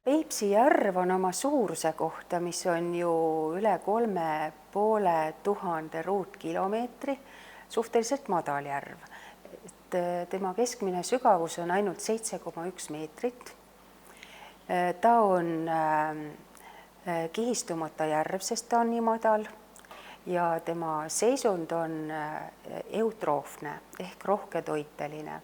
Peipsi järv on oma suuruse kohta, mis on ju üle 3500 ruutkilomeetri, suhteliselt madal järv. Tema keskmine sügavus on ainult 7,1 meetrit. Ta on kihistumata järv, sest ta on nii madal ja tema seisund on eutroofne ehk rohketoiteline.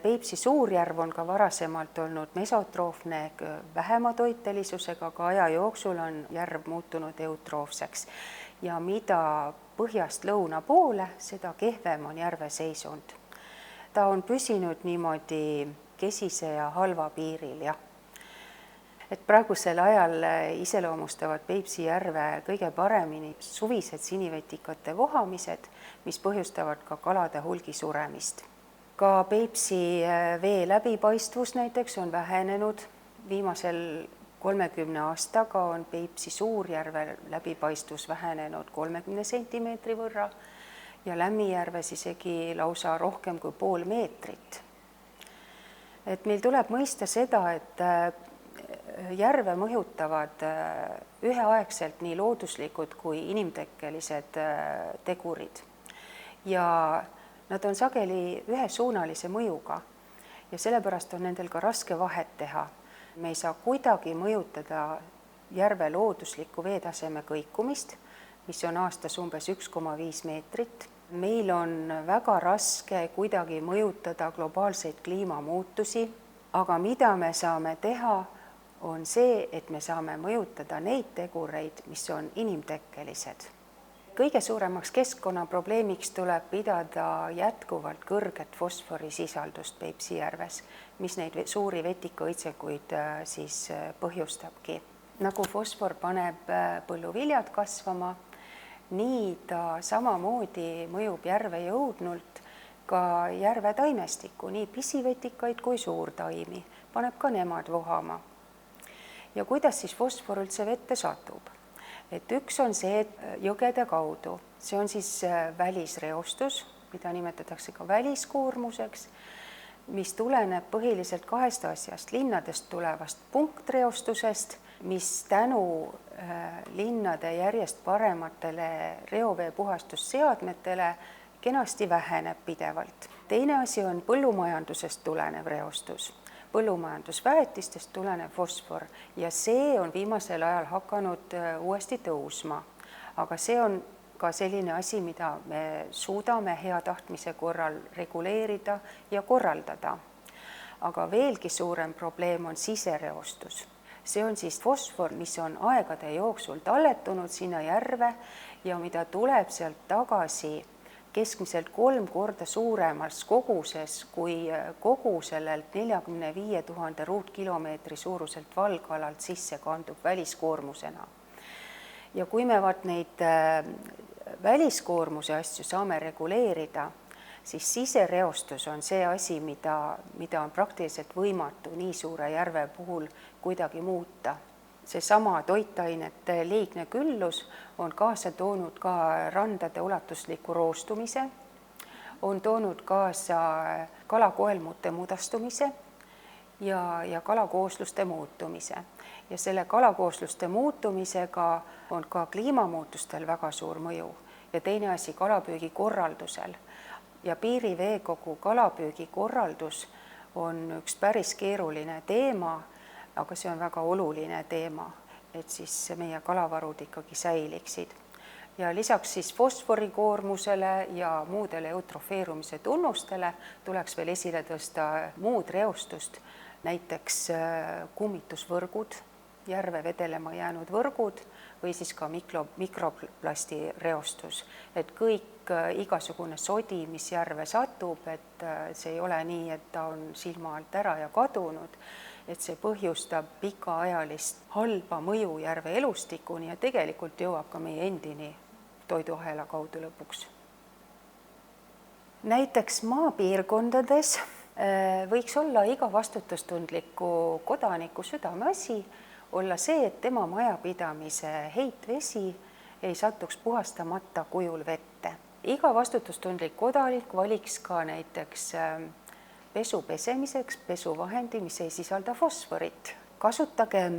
Peipsi suurjärv on ka varasemalt olnud mesotroofne ehk vähema toitelisusega, aga aja jooksul on järv muutunud eutroofseks. Ja mida põhjast lõuna poole, seda kehvem on järve seisund. Ta on püsinud niimoodi kesise ja halva piiril, jah. Et praegusel ajal iseloomustavad Peipsi järve kõige paremini suvised sinivetikate vohamised, mis põhjustavad ka kalade hulgi suremist. Ka Peipsi vee läbipaistvus näiteks on vähenenud. Viimasel 30 aastaga on Peipsi suurjärve läbipaistvus vähenenud 30 sentimeetri võrra ja Lämmijärves isegi lausa rohkem kui pool meetrit. Et meil tuleb mõista seda, et järve mõjutavad üheaegselt nii looduslikud kui inimtekkelised tegurid. Ja nad on sageli ühesuunalise mõjuga ja sellepärast on nendel ka raske vahet teha. Me ei saa kuidagi mõjutada järve looduslikku veetaseme kõikumist, mis on aastas umbes 1,5 meetrit. Meil on väga raske kuidagi mõjutada globaalseid kliimamuutusi, aga mida me saame teha, on see, et me saame mõjutada neid tegureid, mis on inimtekkelised. Kõige suuremaks keskkonnaprobleemiks tuleb pidada jätkuvalt kõrget fosforisisaldust Peipsi järves, mis neid suuri vetikaõitsenguid siis põhjustabki. Nagu fosfor paneb põlluviljad kasvama, nii ta samamoodi mõjub järve jõudnult ka järve taimestikku, nii pisivetikaid kui suurtaimi, paneb ka nemad vohama. Ja kuidas siis fosfor üldse vette satub? Et üks on see jõgede kaudu, see on siis välisreostus, mida nimetatakse ka väliskoormuseks, mis tuleneb põhiliselt kahest asjast, linnadest tulevast punktreostusest, mis tänu linnade järjest parematele reoveepuhastusseadmetele kenasti väheneb pidevalt. Teine asi on põllumajandusest tulenev reostus. Põllumajandusväetistest tulenev fosfor ja see on viimasel ajal hakanud uuesti tõusma. Aga see on ka selline asi, mida me suudame hea tahtmise korral reguleerida ja korraldada. Aga veelgi suurem probleem on sisereostus. See on siis fosfor, mis on aegade jooksul talletunud sinna järve ja mida tuleb sealt tagasi keskmiselt 3 korda suuremas koguses kui kogu sellelt 45 000 ruutkilomeetri suuruselt valgalalt sisse kandub väliskoormusena. Ja kui me neid väliskoormuse asju saame reguleerida, siis sisereostus on see asi, mida on praktiliselt võimatu nii suure järve puhul kuidagi muuta. Seesama toitainete liigne küllus on kaasa toonud ka randade ulatusliku roostumise, on toonud kaasa kalakoelmute mudastumise ja kalakoosluste muutumise. Ja selle kalakoosluste muutumisega on ka kliimamuutustel väga suur mõju. Ja teine asi kalapüügi korraldusel. Ja piiriveekogu kalapüügi korraldus on üks päris keeruline teema, aga see on väga oluline teema, et siis meie kalavarud ikkagi säiliksid. Ja lisaks siis fosforikoormusele ja muudele eutrofeerumise tunnustele tuleks veel esile tõsta muud reostust, näiteks kummitusvõrgud, järve vedelema jäänud võrgud või siis ka mikroplasti reostus. Et kõik igasugune sodi, mis järve satub, et see ei ole nii, et ta on silma alt ära ja kadunud, et see põhjustab pikaajalist halba mõju järve elustikuni ja tegelikult jõuab ka meie endini toiduahela kaudu lõpuks. Näiteks maapiirkondades võiks olla iga vastutustundliku kodaniku südameasi olla see, et tema majapidamise heitvesi ei satuks puhastamata kujul vette. Iga vastutustundlik kodanik valiks ka näiteks pesu pesemiseks pesuvahendi, mis ei sisalda fosforit. Kasutagem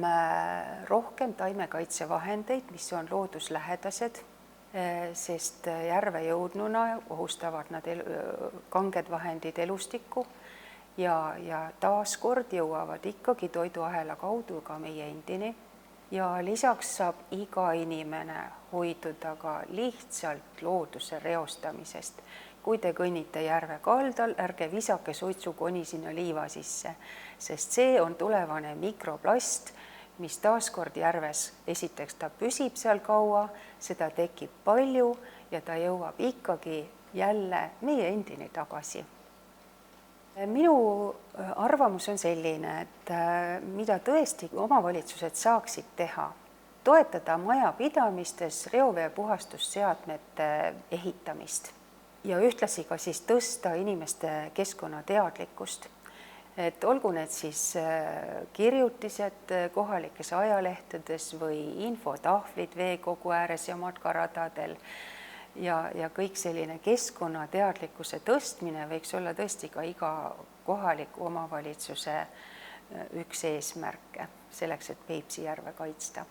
rohkem taimekaitsevahendeid, mis on looduslähedased, sest järve jõudnuna ohustavad nad kanged vahendid elustikku ja taaskord jõuavad ikkagi toiduahela kaudu ka meie endini. Ja lisaks saab iga inimene hoiduda ka lihtsalt looduse reostamisest. Kui te kõnnite järve kaldal, ärge visake suitsukoni sinna liiva sisse, sest see on tulevane mikroplast, mis taaskord järves, esiteks ta püsib seal kaua, seda tekib palju ja ta jõuab ikkagi jälle meie endini tagasi. Minu arvamus on selline, et mida tõesti omavalitsused saaksid teha, toetada majapidamistes reoveepuhastusseadmete ehitamist ja ühtlasi ka siis tõsta inimeste keskkonnateadlikkust. Et olgu need siis kirjutised kohalikes ajalehtedes või infotahvlid veekogu ääres ja matkaradadel ja kõik selline keskkonnateadlikkuse tõstmine võiks olla tõesti ka iga kohaliku omavalitsuse üks eesmärke selleks, et Peipsi järve kaitsta.